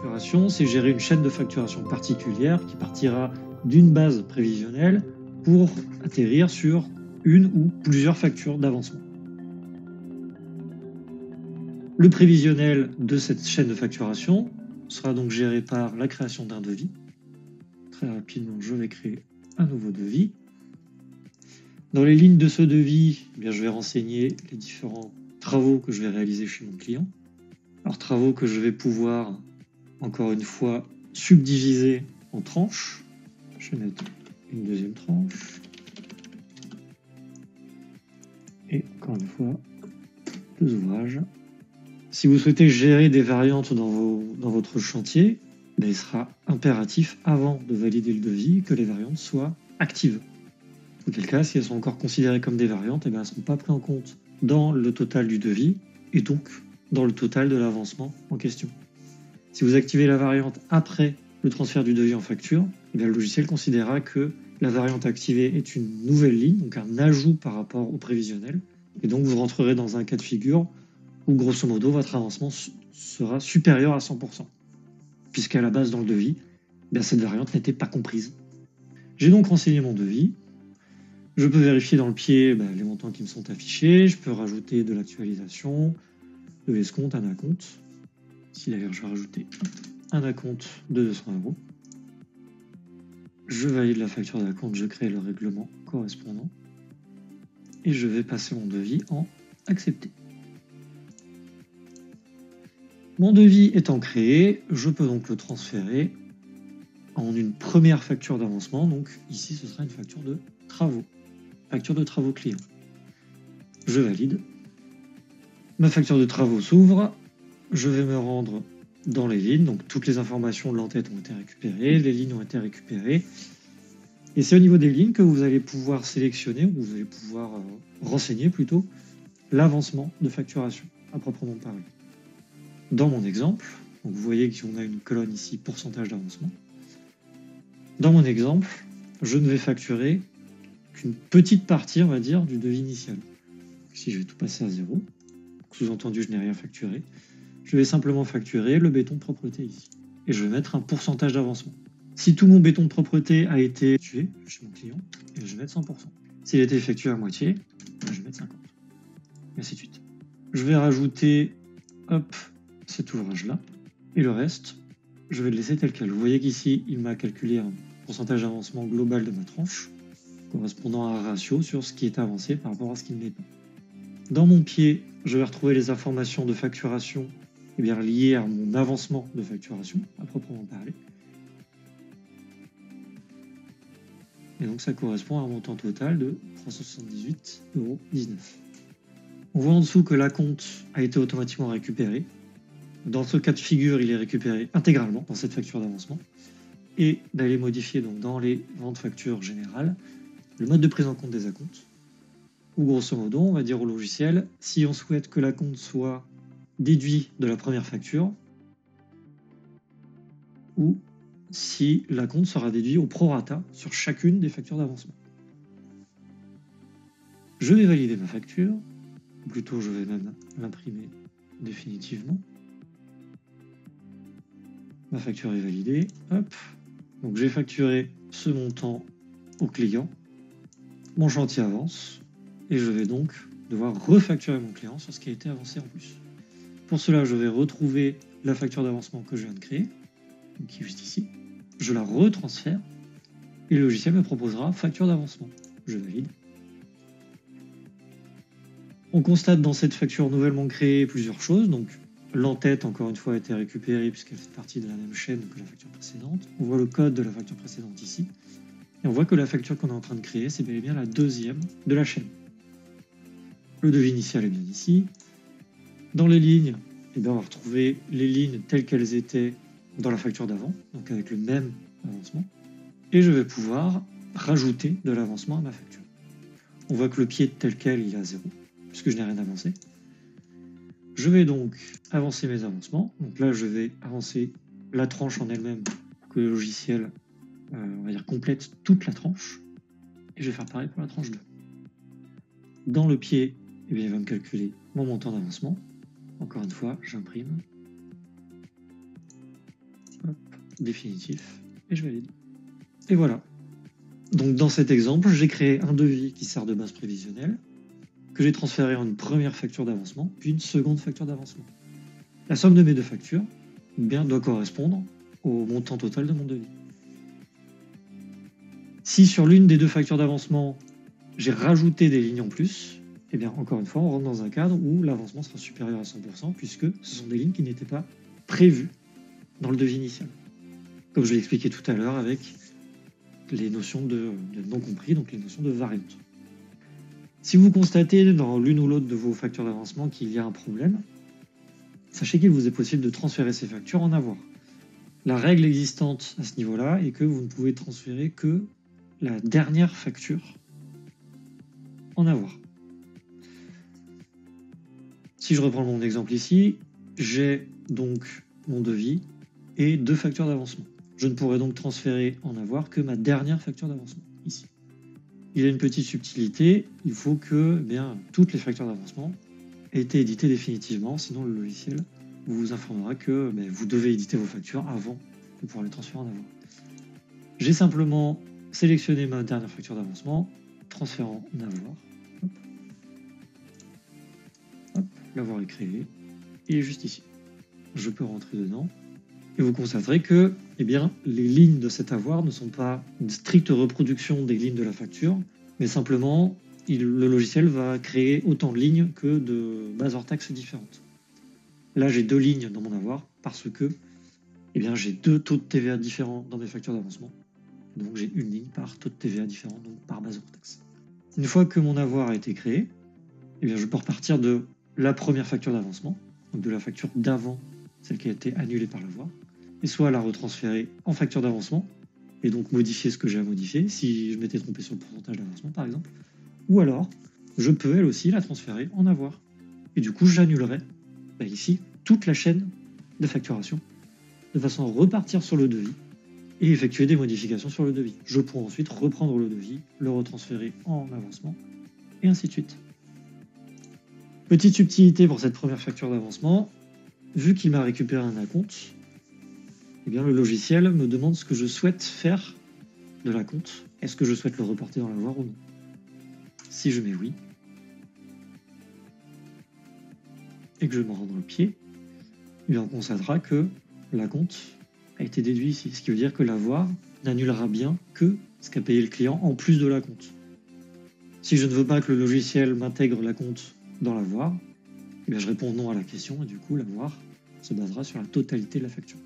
facturation, c'est gérer une chaîne de facturation particulière qui partira d'une base prévisionnelle pour atterrir sur une ou plusieurs factures d'avancement. Le prévisionnel de cette chaîne de facturation sera donc géré par la création d'un devis. Très rapidement, je vais créer un nouveau devis. Dans les lignes de ce devis, je vais renseigner les différents travaux que je vais réaliser chez mon client. Alors, travaux que je vais pouvoir, encore une fois, subdiviser en tranches. Je vais mettre une deuxième tranche. Et encore une fois, 2 ouvrages. Si vous souhaitez gérer des variantes dans votre chantier, il sera impératif, avant de valider le devis, que les variantes soient actives. Auquel cas, si elles sont encore considérées comme des variantes, elles ne seront pas prises en compte dans le total du devis et donc dans le total de l'avancement en question. Si vous activez la variante après le transfert du devis en facture, le logiciel considérera que la variante activée est une nouvelle ligne, donc un ajout par rapport au prévisionnel, et donc vous rentrerez dans un cas de figure où grosso modo votre avancement sera supérieur à 100%, puisqu'à la base dans le devis, cette variante n'était pas comprise. J'ai donc renseigné mon devis. Je peux vérifier dans le pied les montants qui me sont affichés. Je peux rajouter de l'actualisation, de l'escompte, un acompte. Ici d'ailleurs, je vais rajouter un acompte de 200 €. Je valide la facture d'acompte, je crée le règlement correspondant. Et je vais passer mon devis en accepter. Mon devis étant créé, je peux donc le transférer en une première facture d'avancement. Donc ici, ce sera une facture de travaux. Facture de travaux client. Je valide. Ma facture de travaux s'ouvre. Je vais me rendre dans les lignes. Donc toutes les informations de l'entête ont été récupérées, les lignes ont été récupérées. Et c'est au niveau des lignes que vous allez pouvoir sélectionner, ou vous allez pouvoir renseigner plutôt, l'avancement de facturation, à proprement parler. Dans mon exemple, donc vous voyez qu'on a une colonne ici, pourcentage d'avancement. Dans mon exemple, je ne vais facturer qu'une petite partie, on va dire, du devis initial. Ici, je vais tout passer à 0. Sous-entendu, je n'ai rien facturé. Je vais simplement facturer le béton de propreté ici. Et je vais mettre un pourcentage d'avancement. Si tout mon béton de propreté a été effectué chez mon client, je vais mettre 100%. S'il a été effectué à moitié, je vais mettre 50. Et ainsi de suite. Je vais rajouter cet ouvrage-là. Et le reste, je vais le laisser tel quel. Vous voyez qu'ici, il m'a calculé un pourcentage d'avancement global de ma tranche, correspondant à un ratio sur ce qui est avancé par rapport à ce qui ne l'est pas. Dans mon pied, je vais retrouver les informations de facturation liées à mon avancement de facturation, à proprement parler. Et donc ça correspond à un montant total de 378,19 €. On voit en dessous que l'acompte a été automatiquement récupéré. Dans ce cas de figure, il est récupéré intégralement dans cette facture d'avancement. Et d'aller modifier donc dans les ventes factures générales le mode de prise en compte des acomptes. Ou grosso modo, on va dire au logiciel, si on souhaite que l'acompte soit déduit de la première facture, ou si l'acompte sera déduit au prorata sur chacune des factures d'avancement. Je vais valider ma facture, ou plutôt je vais même l'imprimer définitivement. Ma facture est validée, donc j'ai facturé ce montant au client, mon chantier avance, et je vais donc devoir refacturer mon client sur ce qui a été avancé en plus. Pour cela, je vais retrouver la facture d'avancement que je viens de créer, qui est juste ici. Je la retransfère, et le logiciel me proposera facture d'avancement. Je valide. On constate dans cette facture nouvellement créée plusieurs choses. Donc, l'entête, encore une fois, a été récupérée puisqu'elle fait partie de la même chaîne que la facture précédente. On voit le code de la facture précédente ici. Et on voit que la facture qu'on est en train de créer, c'est bel et bien la deuxième de la chaîne. Le devis initial est bien ici. Dans les lignes, on va retrouver les lignes telles qu'elles étaient dans la facture d'avant, donc avec le même avancement. Et je vais pouvoir rajouter de l'avancement à ma facture. On voit que le pied tel quel, il est à 0, puisque je n'ai rien avancé. Je vais donc avancer mes avancements. Donc là, je vais avancer la tranche en elle-même, que le logiciel on va dire complète toute la tranche. Et je vais faire pareil pour la tranche 2. Dans le pied, il va me calculer mon montant d'avancement. Encore une fois, j'imprime. définitif et je valide. Et voilà. Donc dans cet exemple, j'ai créé un devis qui sert de base prévisionnelle, que j'ai transféré en une première facture d'avancement, puis une seconde facture d'avancement. La somme de mes deux factures doit correspondre au montant total de mon devis. Si sur l'une des deux factures d'avancement, j'ai rajouté des lignes en plus, et bien encore une fois, on rentre dans un cadre où l'avancement sera supérieur à 100%, puisque ce sont des lignes qui n'étaient pas prévues dans le devis initial. Comme je l'ai expliqué tout à l'heure avec les notions de non compris, donc les notions de variante. Si vous constatez dans l'une ou l'autre de vos factures d'avancement qu'il y a un problème, sachez qu'il vous est possible de transférer ces factures en avoir. La règle existante à ce niveau-là est que vous ne pouvez transférer que la dernière facture en avoir. Si je reprends mon exemple ici, j'ai donc mon devis et deux factures d'avancement. Je ne pourrai donc transférer en avoir que ma dernière facture d'avancement, ici. Il y a une petite subtilité, il faut que toutes les factures d'avancement aient été éditées définitivement, sinon le logiciel vous informera que vous devez éditer vos factures avant de pouvoir les transférer en avoir. J'ai simplement sélectionné ma dernière facture d'avancement, transférant en avoir. L'avoir est créé, il est juste ici. Je peux rentrer dedans, et vous constaterez que les lignes de cet avoir ne sont pas une stricte reproduction des lignes de la facture, mais simplement, le logiciel va créer autant de lignes que de bases hors taxes différentes. Là, j'ai deux lignes dans mon avoir, parce que j'ai deux taux de TVA différents dans mes factures d'avancement. Donc j'ai une ligne par taux de TVA différent, donc par base hors taxe. Une fois que mon avoir a été créé, je peux repartir de la première facture d'avancement, donc de la facture d'avant, celle qui a été annulée par l'avoir, et soit la retransférer en facture d'avancement, et donc modifier ce que j'ai à modifier, si je m'étais trompé sur le pourcentage d'avancement par exemple, ou alors je peux elle aussi la transférer en avoir. Et du coup j'annulerai ici toute la chaîne de facturation, de façon à repartir sur le devis, et effectuer des modifications sur le devis. Je pourrai ensuite reprendre le devis, le retransférer en avancement, et ainsi de suite. Petite subtilité pour cette première facture d'avancement, vu qu'il m'a récupéré un acompte, le logiciel me demande ce que je souhaite faire de l'acompte. Est-ce que je souhaite le reporter dans l'avoir ou non? Si je mets oui, et que je me rends dans le pied, on constatera que l'acompte a été déduit ici, ce qui veut dire que l'avoir n'annulera bien que ce qu'a payé le client en plus de l'acompte. Si je ne veux pas que le logiciel m'intègre l'acompte dans l'avoir, je réponds non à la question et du coup l'avoir se basera sur la totalité de la facture.